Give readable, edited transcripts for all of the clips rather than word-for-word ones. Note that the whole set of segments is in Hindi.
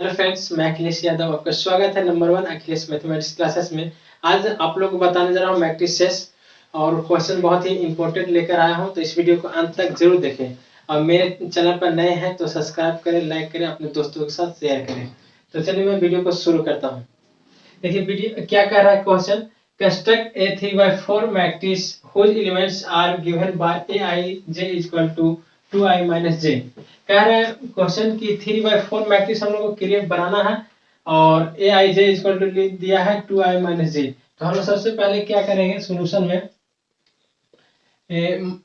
हेलो फ्रेंड्स, मैं अखिलेश यादव। आपका स्वागत है नंबर 1 अखिलेश मैथमेटिक्स क्लासेस में। आज आप लोग को बताने जा रहा हूँ मैट्रिसेस और क्वेश्चन बहुत ही इंपॉर्टेंट लेकर आया हूँ, तो इस वीडियो को अंत तक जरूर देखें। और मेरे चैनल पर नए हैं तो सब्सक्राइब करें, लाइक करें, अपने दोस्तों के साथ शेयर करें। तो चलिए मैं वीडियो को शुरू करता हूँ। देखिए वीडियो क्या कह रहा है question, construct A 3/4 matrix whose elements are given by aij equal to 2i minus j। कह रहे हैं क्वेश्चन की 3/4 मैट्रिक्स हम लोग को क्रिएट बनाना है और ए आई जे इक्वल टू दिया है 2i माइनस जे। तो हम लोग सबसे पहले क्या करेंगे सोल्यूशन में,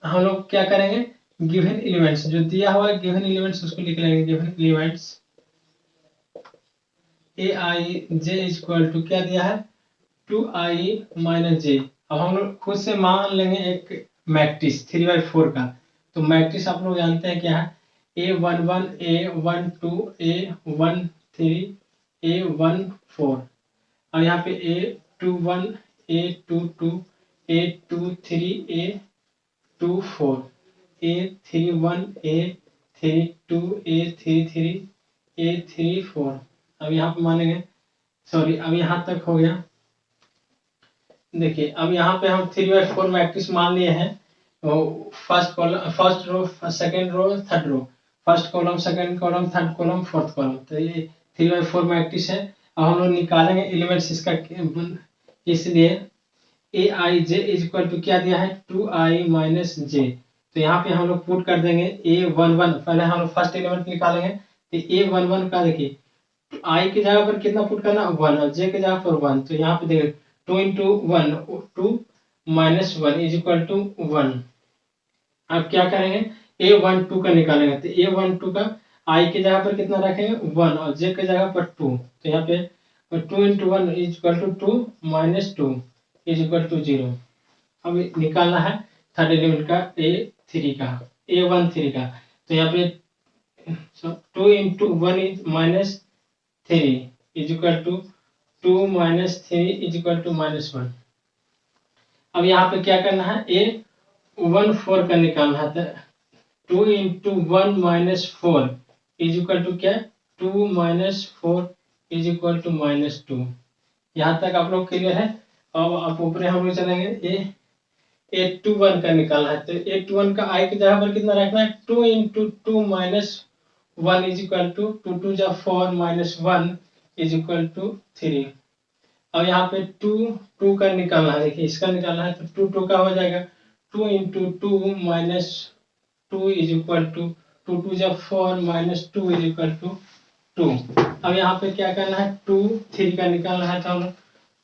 हम लोग क्या करेंगे, गिवन एलिमेंट्स जो दिया हुआ है गिवन एलिमेंट्स उसको लिख लेंगे। Given elements A I J equal to क्या दिया है 2i माइनस जे। अब हम लोग खुद से मान लेंगे एक मैट्रिक्स 3/4 का। तो मैट्रिक्स आप लोग जानते हैं क्या है, A11 A12 A13 A14 और यहाँ पे A21 A22 A23 A24 A31 A32 A33 A34। अब यहाँ पे मानेंगे, सॉरी अब यहाँ तक हो गया। देखिए अब यहाँ पे हम 3/4 मैट्रिक्स मान लिए हैं। First column, first row, second row, third row, first column, second column, third column, fourth column. तो ये 3/4 मैट्रिक्स है। अब हम लोग निकालेंगे एलिमेंट्स इसका, इसलिए ए आई जे इक्वल टू क्या दिया है 2i माइनस जे। तो यहाँ पे हम लोग पुट कर देंगे A11। पहले हम लोग फर्स्ट एलिमेंट निकालेंगे तो A11 का देखिए आई की जगह पर कितना पुट करना 1 और जे की जगह पर 1। तो यहाँ पे देखिए 2 into 1 2 minus 1 is equal to 1। अब क्या करेंगे A12 का निकालेंगे तो A12 का I की जगह पर कितना रखेंगे 1 और J की जगह पर 2। तो यहाँ पे 2 into 1 is equal to 2 minus 2 is equal to 0। अब निकालना है थर्ड एलिमेंट का A13 का A13 का। तो यहाँ पे 2 into 1 is minus 3 is equal to 2 minus 3 is equal to minus 1। अब यहाँ पे क्या करना है A14 का निकालना है। तो 2 into 1 minus 4 is equal to क्या 2 minus 4 is equal to minus 2। यहाँ तक आप लोग क्लियर है। अब आप ऊपर हम लोग चलेंगे A21 का निकालना है। तो A21 का I की जगह पर कितना रखना है 2 into 2 minus 1 is equal to 2 2 जा 4 minus 1 is equal to 3। अब यहाँ पे 2 2 का निकालना है। देखिए इसका निकालना है तो 2 2 का हो जाएगा 2 into 2 minus 2 is equal to 2 2 जा 4 minus 2 is equal to 2। अब यहाँ पे क्या करना है 2 3 का निकालना है। तो हम लोग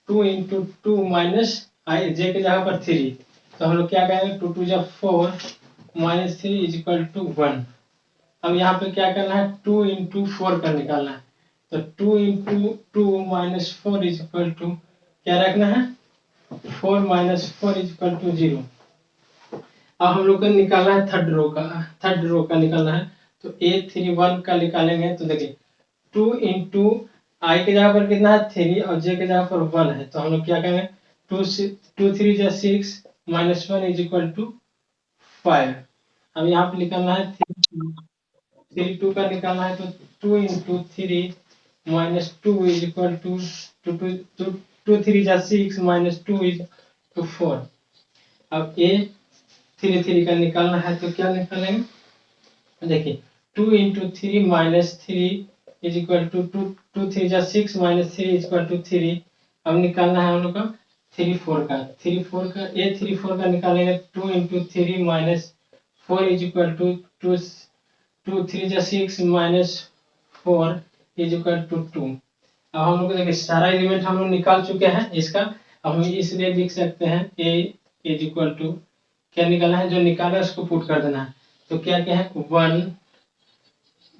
2 into 2 minus आई जे की जगह पर 3। तो हम लोग क्या करेंगे 2 2 जा 4 minus 3 is equal to 1। अब यहाँ पे क्या करना है 2 into 4 का निकालना है। तो 2 into 2 minus 4 is equal to क्या रखना है 4 minus 4 is equal to 0। अब हम लोग को निकालना है थर्ड रो का निकालना है। तो A31 का निकालेंगे तो देखिए 2 into I की जगह पर कितना है 3 और J की जगह पर 1 है। तो हम लोग क्या करेंगे 2 3 जा 6 minus 1 is equal to 5। अब यहाँ पे निकालना है 3 2 का निकालना है। तो 2 into 3 minus 2 is equal to 2 3 जा 6 minus 2 is to 4। अब A33 का निकालना है तो क्या निकालेंगे, देखिए 2 into 3 minus 3 is equal to 2 3 जा 6 minus 3 is equal to 3। अब निकालना है हम लोग का 34 का A34 का निकालेंगे 2 into 3 minus 4 is equal to 2 3 जा 6 minus 4 is equal to 2। अब हम लोग देखिए सारा एलिमेंट हम लोग निकाल चुके हैं इसका। अब हम इसलिए लिख सकते हैं A is equal to क्या निकालना है, जो निकाला है उसको पुट कर देना है। तो क्या क्या है 1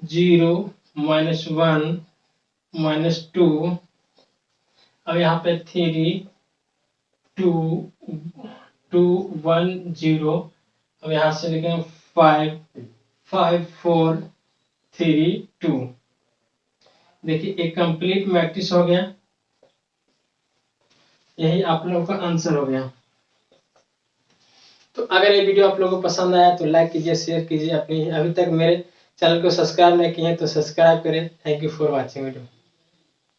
0 minus 1 minus 2। अब यहाँ पे 3 2 2 1 0। अब यहाँ से लिखेंगे 5 5 4 3 2। देखिए एक कंप्लीट मैट्रिक्स हो गया। यही आप लोगों का आंसर हो गया। तो अगर ये वीडियो आप लोगों को पसंद आया तो लाइक कीजिए, शेयर कीजिए। अपनी अभी तक मेरे चैनल को सब्सक्राइब नहीं किए हैं तो सब्सक्राइब करें। Thank you for watching video.